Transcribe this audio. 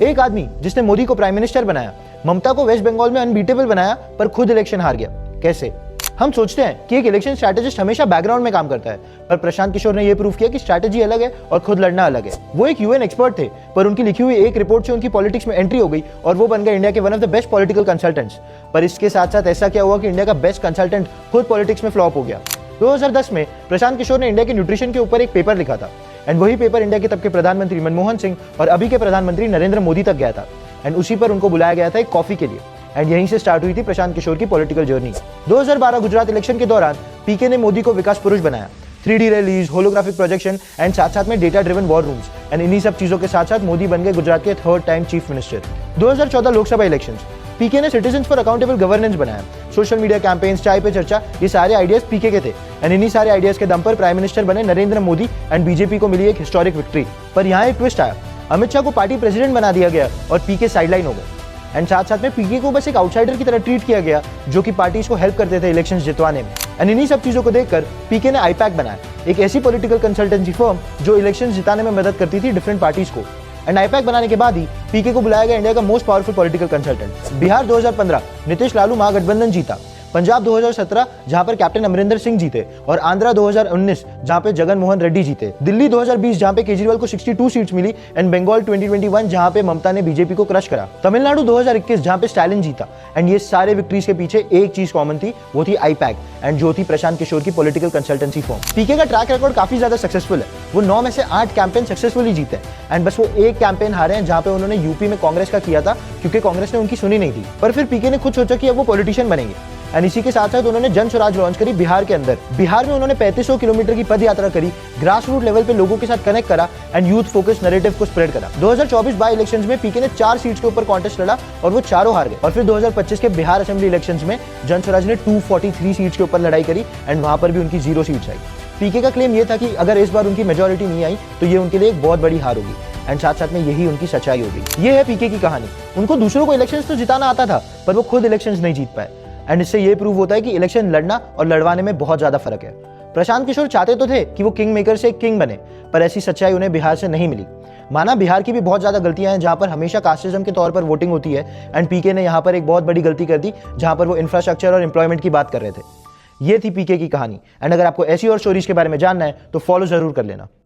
एक आदमी जिसने मोदी को प्राइम मिनिस्टर बनाया, ममता को वेस्ट बंगाल में अनबीटेबल बनाया, पर खुद इलेक्शन हार गया। कैसे? हम सोचते हैं कि एक इलेक्शन स्ट्रैटेजिस्ट हमेशा बैकग्राउंड में काम करता है, पर प्रशांत किशोर ने यह प्रूव किया कि स्ट्रैटेजी अलग है और खुद लड़ना अलग है। वो एक यूएन एक्सपर्ट थे, पर उनकी लिखी हुई एक रिपोर्ट से उनकी पॉलिटिक्स में एंट्री हो गई और वो बन गए इंडिया के one of the best political consultants. पर इसके साथ साथ ऐसा क्या हुआ कि इंडिया का बेस्ट कंसल्टेंट खुद पॉलिटिक्स में फ्लॉप हो गया। 2010 में प्रशांत किशोर ने इंडिया के न्यूट्रिशन के ऊपर एक पेपर लिखा था, एंड वही पेपर इंडिया के तब के प्रधानमंत्री मनमोहन सिंह और अभी के प्रधानमंत्री नरेंद्र मोदी तक गया था, एंड उसी पर उनको बुलाया गया था एक कॉफी के लिए, एंड यहीं से स्टार्ट हुई थी प्रशांत किशोर की पॉलिटिकल जर्नी। 2012 गुजरात इलेक्शन के दौरान पीके ने मोदी को विकास पुरुष बनाया, 3D rallies, holographic projection and साथ साथ में data driven war rooms, and इन्हीं सब चीजों के साथ साथ मोदी बन गए गुजरात के 3rd time chief minister. 2014 Lok Sabha elections, PK ने सिटीजंस फॉर अकाउंटेबल गवर्नेंस बनाया, social media campaigns, Chai Pe चर्चा, ये सारे आइडियाज पीके के थे, एंड इन्हीं सारे आइडियाज के दम पर प्राइम मिनिस्टर बने नरेंद्र मोदी एंड बीजेपी को मिली एक हिस्टोरिक विक्ट्री। पर यहाँ एक ट्विस्ट आया, अमित शाह को पार्टी प्रेसिडेंट बना दिया गया और पीके साइडलाइन हो गए, एंड साथ साथ में पीके को बस एक आउटसाइडर की तरह ट्रीट किया गया जो कि पार्टीज को हेल्प करते थे इलेक्शंस जितवाने में। एंड इन्हीं सब चीजों को देखकर पीके ने आईपैक बनाया, एक ऐसी पॉलिटिकल कंसल्टेंसी फर्म जो इलेक्शंस जिताने में मदद करती थी डिफरेंट पार्टीज को। एंड आईपैक बनाने के बाद ही पीके को बुलाया गया इंडिया का most powerful political consultant. Bihar 2015 Nitish Lalu Mahagathbandhan जीता, पंजाब 2017 जहां पर कैप्टन अमरिंदर सिंह जीते, और आंध्रा 2019 जहां पे जगन मोहन रेड्डी जीते, दिल्ली 2020 जहां पे केजरीवाल को 62 सीट्स मिली, एंड बंगाल 2021 जहां पे ममता ने बीजेपी को क्रश करा, तमिलनाडु 2021 जहां पे स्टालिन जीता। एंड ये सारे विक्ट्रीज के पीछे एक चीज कॉमन थी, वो थी आईपैक, एंड जो थी प्रशांत किशोर की पॉलिटिकल कंसल्टेंसी फर्म। पीके का ट्रैक रिकॉर्ड काफी ज्यादा सक्सेसफुल है, वो 9 में से 8 कैंपेन सक्सेसफुली जीते, एंड बस वो एक कैंपेन हारे हैं जहां पे उन्होंने यूपी में कांग्रेस का किया था, क्योंकि कांग्रेस ने उनकी सुनी नहीं थी। पर फिर पीके ने खुद सोचा कि अब वो पॉलिटिशियन बनेंगे, एंड इसी के साथ साथ उन्होंने जन स्वराज लॉन्च करी बिहार के अंदर। बिहार में उन्होंने 3500 किलोमीटर की पद यात्रा करी, ग्रास रूट लेवल पे लोगों के साथ कनेक्ट करा, एंड यूथ फोकस नैरेटिव को स्प्रेड करा। 2024 बाई इलेक्शंस में पीके ने 4 सीट्स के ऊपर कॉन्टेस्ट लड़ा और वो चारों हार गए। और फिर 2025 के बिहार असेंबली इलेक्शंस में जन स्वराज ने 243 सीट्स के ऊपर लड़ाई करी, एंड वहां पर भी उनकी 0 सीट्स आई। पीके का क्लेम ये था कि अगर इस बार उनकी मेजोरिटी नहीं आई तो ये उनके लिए एक बहुत बड़ी हार होगी, एंड साथ साथ में यही उनकी सच्चाई होगी। ये है पीके की कहानी। उनको दूसरों को इलेक्शंस तो जिताना आता था, पर वो खुद इलेक्शंस नहीं जीत पाए, एंड इससे ये प्रूव होता है कि इलेक्शन लड़ना और लड़वाने में बहुत ज्यादा फर्क है। प्रशांत किशोर चाहते तो थे कि वो किंग मेकर से किंग बने, पर ऐसी सच्चाई उन्हें बिहार से नहीं मिली। माना बिहार की भी बहुत ज्यादा गलतियां हैं जहां पर हमेशा कास्टिज्म के तौर पर वोटिंग होती है, एंड पीके ने यहां पर एक बहुत बड़ी गलती कर दी जहां पर वो इंफ्रास्ट्रक्चर और एम्प्लॉयमेंट की बात कर रहे थे। ये थी पीके की कहानी, एंड अगर आपको ऐसी और स्टोरीज के बारे में जानना है तो फॉलो जरूर कर लेना।